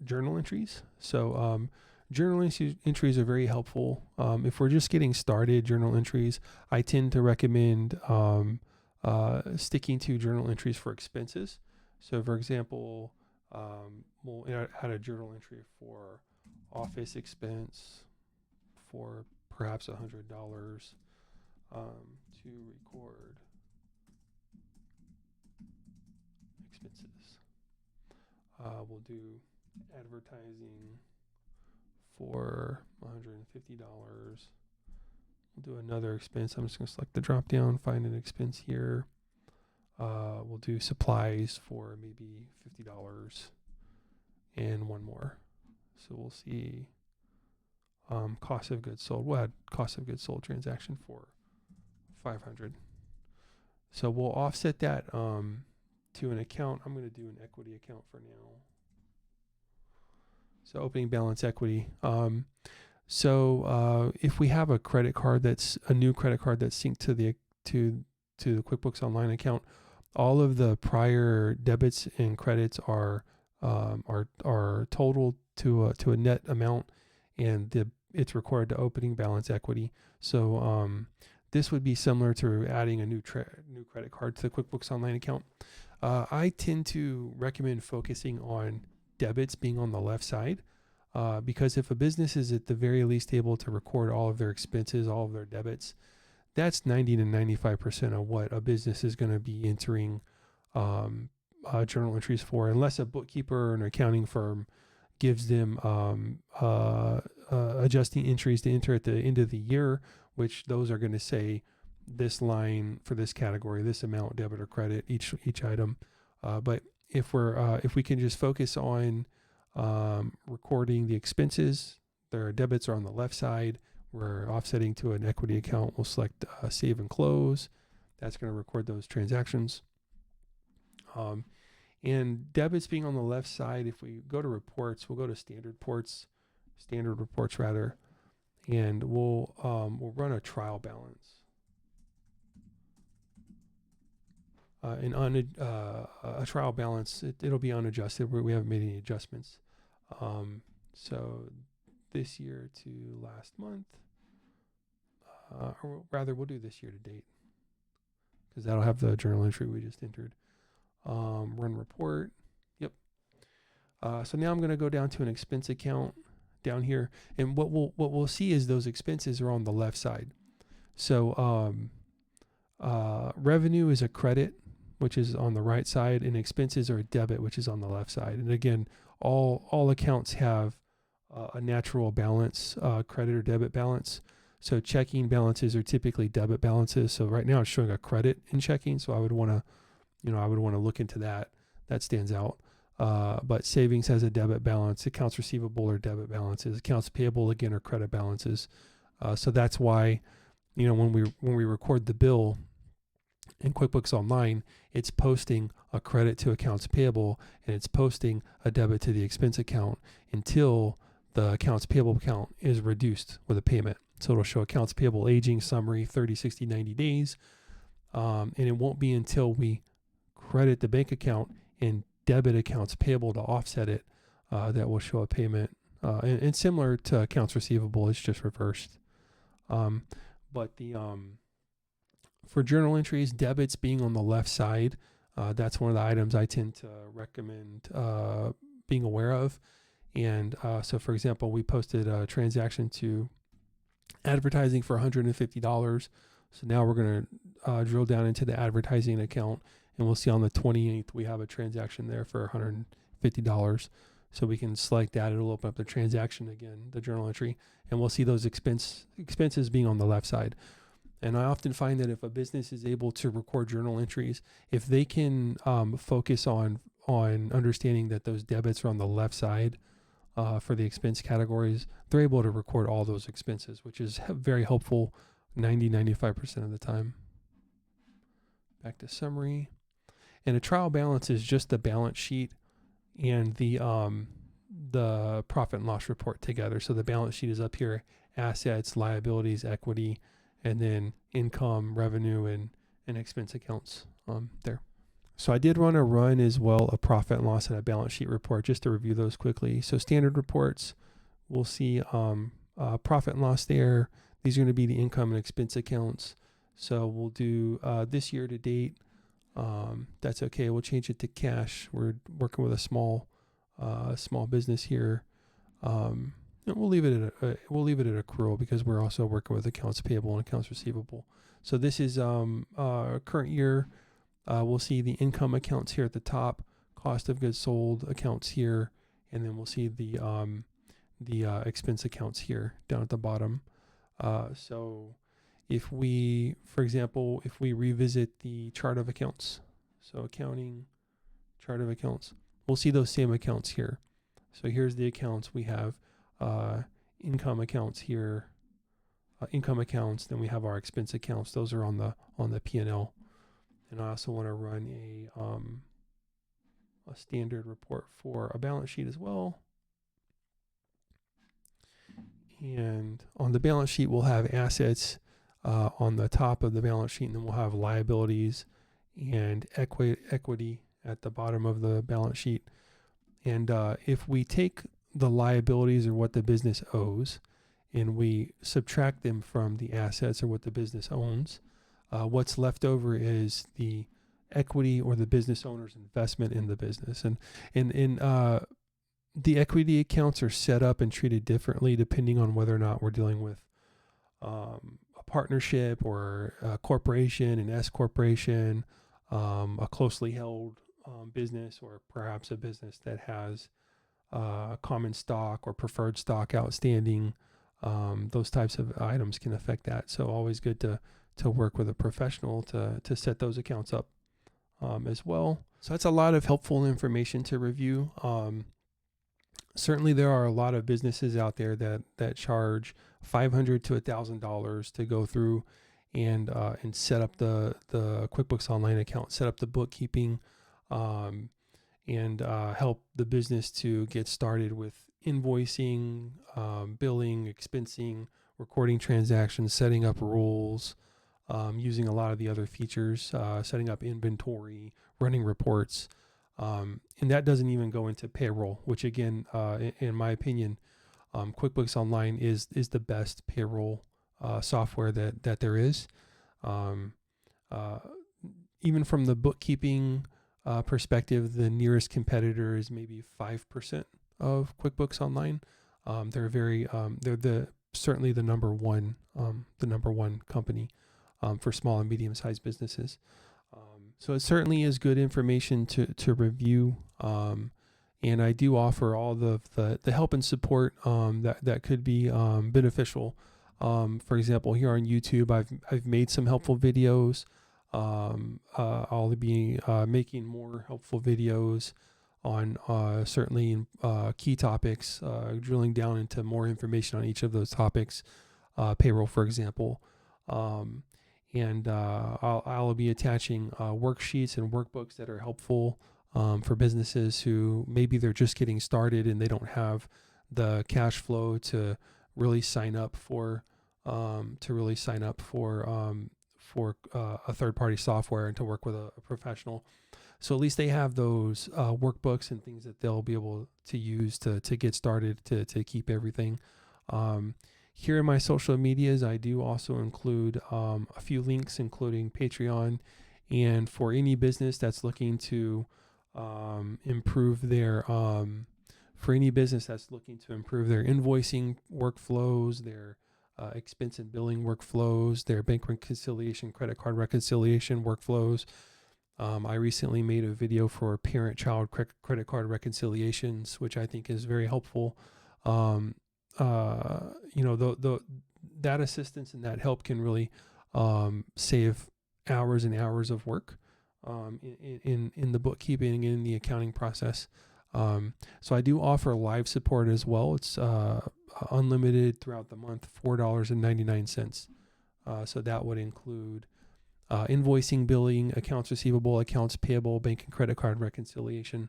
journal entries. So journal entries are very helpful. If we're just getting started, journal entries, I tend to recommend sticking to journal entries for expenses. So for example, we'll add a journal entry for office expense for perhaps $100 to record expenses. We'll do advertising for $150. We'll do another expense. I'm just going to select the drop down, find an expense here. We'll do supplies for maybe $50 and one more. So we'll see cost of goods sold. We'll add cost of goods sold transaction for $500. So we'll offset that to an account. I'm going to do an equity account for now. So opening balance equity. If we have a credit card that's a new credit card that's synced to the QuickBooks Online account, all of the prior debits and credits are totaled to a net amount, and it's recorded to opening balance equity. So this would be similar to adding a new credit card to the QuickBooks Online account. I tend to recommend focusing on debits being on the left side, because if a business is at the very least able to record all of their expenses, all of their debits, that's 90 to 95% of what a business is going to be entering journal entries for, unless a bookkeeper or an accounting firm gives them adjusting entries to enter at the end of the year, which those are going to say this line for this category, this amount, debit or credit, each item. But if we can just focus on recording the expenses, their debits are on the left side. We're offsetting to an equity account. We'll select save and close. That's going to record those transactions. And debits being on the left side, if we go to reports, we'll go to standard reports rather, and we'll run a trial balance. And on a trial balance, it'll be unadjusted. We haven't made any adjustments. So this year to last month, or rather we'll do this year to date, because that'll have the journal entry we just entered. Run report. Yep. So now I'm going to go down to an expense account down here, and what we'll see is those expenses are on the left side. So revenue is a credit, which is on the right side, and expenses are a debit, which is on the left side. And again, all accounts have a natural balance, credit or debit balance. So checking balances are typically debit balances. So right now it's showing a credit in checking. So I would want to look into that. That stands out. But savings has a debit balance. Accounts receivable are debit balances. Accounts payable again are credit balances. So that's why, when we record the bill, In QuickBooks Online, it's posting a credit to accounts payable and it's posting a debit to the expense account until the accounts payable account is reduced with a payment. So it'll show accounts payable aging summary 30, 60, 90 days. And it won't be until we credit the bank account and debit accounts payable to offset it that will show a payment. And similar to accounts receivable, it's just reversed. But for journal entries, debits being on the left side, that's one of the items I tend to recommend being aware of. And so, for example, we posted a transaction to advertising for $150. So now we're going to drill down into the advertising account, and we'll see on the 28th we have a transaction there for $150. So we can select that. It'll open up the transaction again, the journal entry, and we'll see those expenses being on the left side. And I often find that if a business is able to record journal entries, if they can focus on understanding that those debits are on the left side for the expense categories, they're able to record all those expenses, which is very helpful 95% of the time. Back to summary. And a trial balance is just the balance sheet and the profit and loss report together. So the balance sheet is up here, assets, liabilities, equity, and then income, revenue, and expense accounts there. So I did want to run as well a profit and loss and a balance sheet report just to review those quickly. So standard reports, we'll see profit and loss there. These are going to be the income and expense accounts. So we'll do this year to date. That's okay. We'll change it to cash. We're working with a small business here. We'll leave it at accrual because we're also working with accounts payable and accounts receivable. So this is current year. We'll see the income accounts here at the top, cost of goods sold accounts here, and then we'll see the expense accounts here down at the bottom. So if we, for example, if we revisit the chart of accounts, so accounting, chart of accounts, we'll see those same accounts here. So here's the accounts. We have income accounts here, income accounts. Then we have our expense accounts. Those are on the P&L. And I also want to run a standard report for a balance sheet as well. And on the balance sheet, we'll have assets on the top of the balance sheet, and then we'll have liabilities and equity at the bottom of the balance sheet. And if we take the liabilities or what the business owes and we subtract them from the assets or what the business owns, what's left over is the equity or the business owner's investment in the business. And the equity accounts are set up and treated differently depending on whether or not we're dealing with a partnership or a corporation, an S corporation, a closely held business, or perhaps a business that has common stock or preferred stock outstanding. Those types of items can affect that. So always good to work with a professional to set those accounts up as well. So that's a lot of helpful information to review. Certainly there are a lot of businesses out there that charge $500 to $1,000 to go through and set up the QuickBooks Online account, set up the bookkeeping, and help the business to get started with invoicing, billing, expensing, recording transactions, setting up rules, using a lot of the other features, setting up inventory, running reports. And that doesn't even go into payroll, which again, in my opinion, QuickBooks Online is the best payroll software that there is. Even from the bookkeeping perspective, the nearest competitor is maybe 5% of QuickBooks Online. They're certainly the number one company for small and medium-sized businesses. So it certainly is good information to review. And I do offer all the help and support that could be beneficial. For example, here on YouTube, I've made some helpful videos. I'll be making more helpful videos on certainly key topics, drilling down into more information on each of those topics, payroll, for example. and I'll be attaching worksheets and workbooks that are helpful for businesses who maybe they're just getting started and they don't have the cash flow to really sign up for a third-party software and to work with a professional. So at least they have those workbooks and things that they'll be able to use to get started to keep everything. Here in my social medias, I do also include a few links, including Patreon, and for any business that's looking to improve their invoicing workflows, their expense and billing workflows, their bank reconciliation, credit card reconciliation workflows. I recently made a video for parent-child credit card reconciliations, which I think is very helpful. That assistance and that help can really save hours and hours of work in the bookkeeping and in the accounting process. So I do offer live support as well. It's unlimited throughout the month, $4.99. So that would include invoicing, billing, accounts receivable, accounts payable, bank and credit card reconciliation,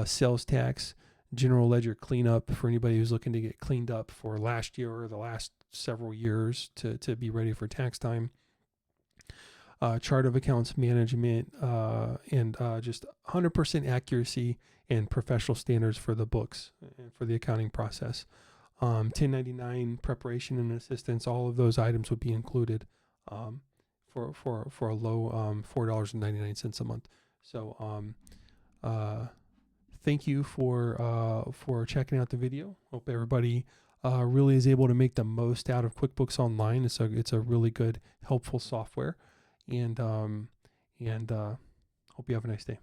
sales tax, general ledger cleanup for anybody who's looking to get cleaned up for last year or the last several years to be ready for tax time. Chart of accounts management, and just 100% accuracy and professional standards for the books and for the accounting process. 1099 preparation and assistance, all of those items would be included for a low $4.99 a month. So thank you for checking out the video. Hope everybody really is able to make the most out of QuickBooks Online. It's a really good, helpful software. And hope you have a nice day.